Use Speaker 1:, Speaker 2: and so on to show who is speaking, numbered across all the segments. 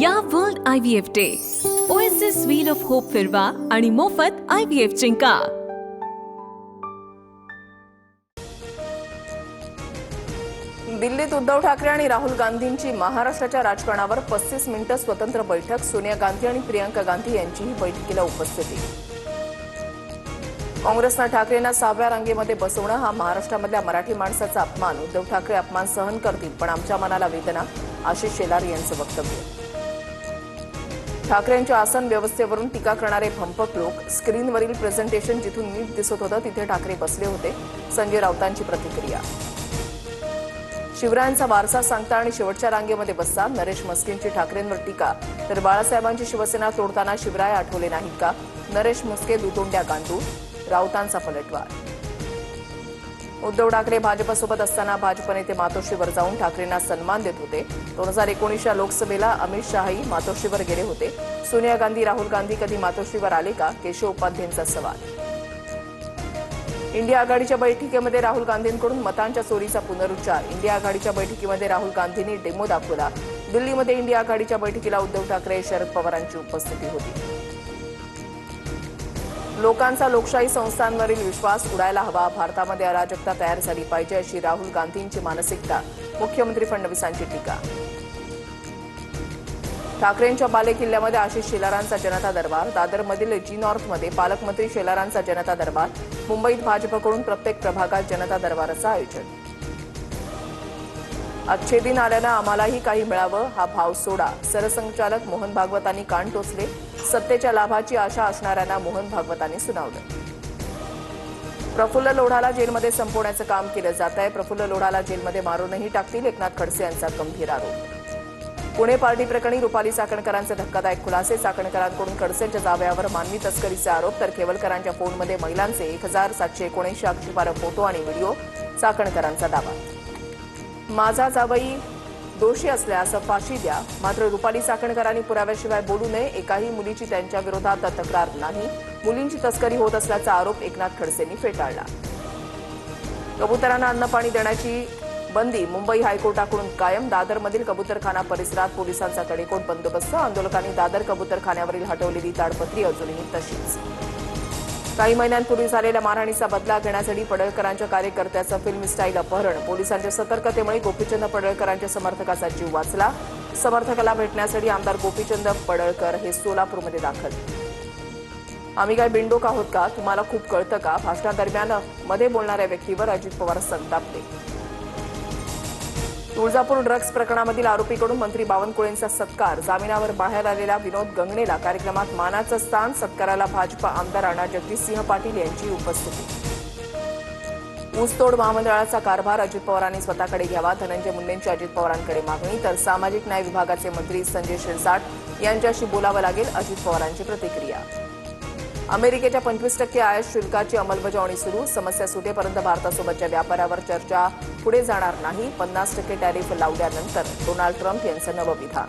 Speaker 1: या world IVF day OSS wheel of hope फिरवा आणि मोफत IVF जिंका.
Speaker 2: दिल्लीत उद्धव ठाकरे आणि राहुल गांधींची महाराष्ट्राच्या राजकारणावर 35 मिनिटं स्वतंत्र बैठक. सोनिया गांधी आणि प्रियंका गांधी यांचीही बैठकीला उपस्थिती. काँग्रेसनं ठाकरेंना 6व्या रांगेमध्ये बसवणं हा महाराष्ट्रामधल्या मराठी माणसाचा अपमान. उद्धव ठाकरे अपमान सहन करतील, पण आमच्या मनाला वेदना. आशिष शेलार यांचं वक्तव्य. ठाकरेंच्या आसन व्यवस्थेवरून टीका करणारे भंपक लोक. स्क्रीनवरील प्रेझेंटेशन जिथून नीट दिसत होतं तिथे ठाकरे बसले होते. संजय राऊतांची प्रतिक्रिया. शिवरायांचा वारसा सांगता आणि शेवटच्या रांगेमध्ये बसता. नरेश म्हस्केंची ठाकरेंवर टीका. तर बाळासाहेबांची शिवसेना तोडताना शिवराय आठवले नाहीत का? नरेश म्हस्के दुतोंड्या गांडूळ. राऊतांचा पलटवार. उद्धव ठाकरे भाजपसोबत असताना भाजप नेते मातोश्रीवर जाऊन ठाकरेंना सन्मान देत होते. 2019च्या लोकसभेला अमित शहाही मातोश्रीवर गेले होते. सोनिया गांधी, राहुल गांधी कधी मातोश्रीवर आले का? केशव उपाध्यायांचा सवाल. इंडिया आघाडीच्या बैठकीमध्ये राहुल गांधींकडून मतांच्या चोरीचा पुनरुच्चार. इंडिया आघाडीच्या बैठकीमध्ये राहुल गांधींनी डेमो दाखवला. दिल्लीमध्ये इंडिया आघाडीच्या बैठकीला उद्धव ठाकरे, शरद पवारांची उपस्थिती होती. लोकांचा लोकशाही संस्थांवरील विश्वास उडायला हवा. भारतामध्ये अराजकता तयार झाली पाहिजे अशी राहुल गांधींची मानसिकता. मुख्यमंत्री फडणवीसांची टीका. ठाकरेंच्या बालेकिल्ल्यामध्ये आशिष शेलारांचा जनता दरबार. दादरमधील जी नॉर्थमध्ये पालकमंत्री शेलारांचा जनता दरबार. मुंबईत भाजपकडून प्रत्येक प्रभागात जनता दरबाराचं आयोजन. अच्छे दिन आल्यानं आम्हालाही काही मिळावं हा भाव सोडा. सरसंघचालक मोहन भागवतांनी कान टोचले. सत्तेच्या लाभाची आशा असणाऱ्यांना मोहन भागवतांनी सुनावलं. प्रफुल्ल लोढाला जेलमध्ये संपवण्याचं काम केलं जात आहे. प्रफुल्ल लोढाला जेलमध्ये मारूनही टाकतील, एकनाथ खडसे यांचा गंभीर आरोप. पुणे पार्टी प्रकरणी रुपाली चाकणकरांचे धक्कादायक खुलासे. चाकणकरांकडून खडसेंच्या जावयावर मानवी तस्करीचे आरोप. तर केवलकरांच्या फोनमध्ये महिलांचे 1779 आक्षेपार्ह फोटो आणि व्हिडिओ. चाकणकरांचा दावा. माझा जावई दोषी असल्यास फाशी द्या. मात्र रुपाली चाकणकरांनी पुराव्याशिवाय बोलू नये. एकाही मुलीची त्यांच्या विरोधात तक्रार नाही. मुलींची तस्करी होत असल्याचा आरोप एकनाथ खडसेंनी फेटाळला. कबुतरांना अन्नपाणी देण्याची बंदी मुंबई हायकोर्टाकडून कायम. दादरमधील कबुतरखाना परिसरात पोलिसांचा कडेकोट बंदोबस्त. आंदोलकांनी दादर कबुतरखान्यावरील हटवलेली ताडपत्री अजूनही तशीच. काही महिन्यांपूर्वी झालेल्या मारहाणीचा बदला घेण्यासाठी पडळकरांच्या कार्यकर्त्याचं फिल्म स्टाईल अपहरण. पोलिसांच्या सतर्कतेमुळे गोपीचंद पडळकरांच्या समर्थकाचा जीव वाचला. समर्थकाला भेटण्यासाठी आमदार गोपीचंद पडळकर हे सोलापूरमध्ये दाखल. आम्ही काय बिंडोक आहोत का? तुम्हाला खूप कळतं का? भाषणादरम्यान मध्ये बोलणाऱ्या व्यक्तीवर अजित पवार संतापले. तुळजापूर ड्रग्ज प्रकरणामधील आरोपीकडून मंत्री बावनकुळेंचा सत्कार. जामिनावर बाहेर आलेल्या विनोद गंगणेला कार्यक्रमात मानाचं स्थान. सत्काराला भाजपा आमदार राणा जगजितसिंह पाटील यांची उपस्थिती. ऊसतोड महामंडळाचा कारभार अजित पवारांनी स्वतःकडे घ्यावा. धनंजय मुंडेंची अजित पवारांकडे मागणी. तर सामाजिक न्याय विभागाचे मंत्री संजय शिरसाट यांच्याशी बोलावं लागेल. अजित पवारांची प्रतिक्रिया. अमेरिकेच्या 25% आयात शुल्काची अंमलबजावणी सुरू. समस्या सुटेपर्यंत भारतासोबतच्या व्यापारावर चर्चा पुढे जाणार नाही. 50% टॅरिफ लावल्यानंतर डोनाल्ड ट्रम्प यांचं नवं विधान.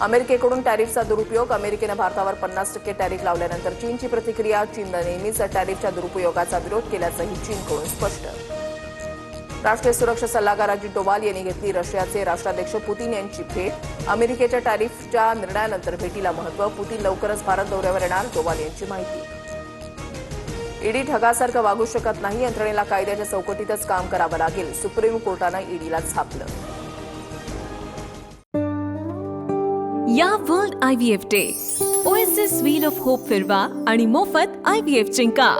Speaker 2: अमेरिकेकडून टॅरिफचा दुरुपयोग. अमेरिकेनं भारतावर 50% टॅरिफ लावल्यानंतर चीनची प्रतिक्रिया. चीननं नेहमीच टॅरिफच्या दुरुपयोगाचा विरोध केल्याचंही चीनकडून स्पष्ट. राष्ट्रीय सुरक्षा सल्लागार अजित डोवाल यांनी घेतली रशियाचे राष्ट्राध्यक्ष पुतीन यांची भेट. अमेरिकेच्या टॅरिफच्या निर्णयानंतर भेटीला महत्त्व. पुतीन लवकरच भारत दौऱ्यावर येणार. डोवाल यांची माहिती. ईडी ठगासारखं वागू शकत नाही. यंत्रणेला कायद्याच्या चौकटीतच काम करावं लागेल. सुप्रीम कोर्टानं ईडीला छापलं.
Speaker 1: या world IVF day OSS wheel of hope फिरवा आणि मोफत IVF जिंका.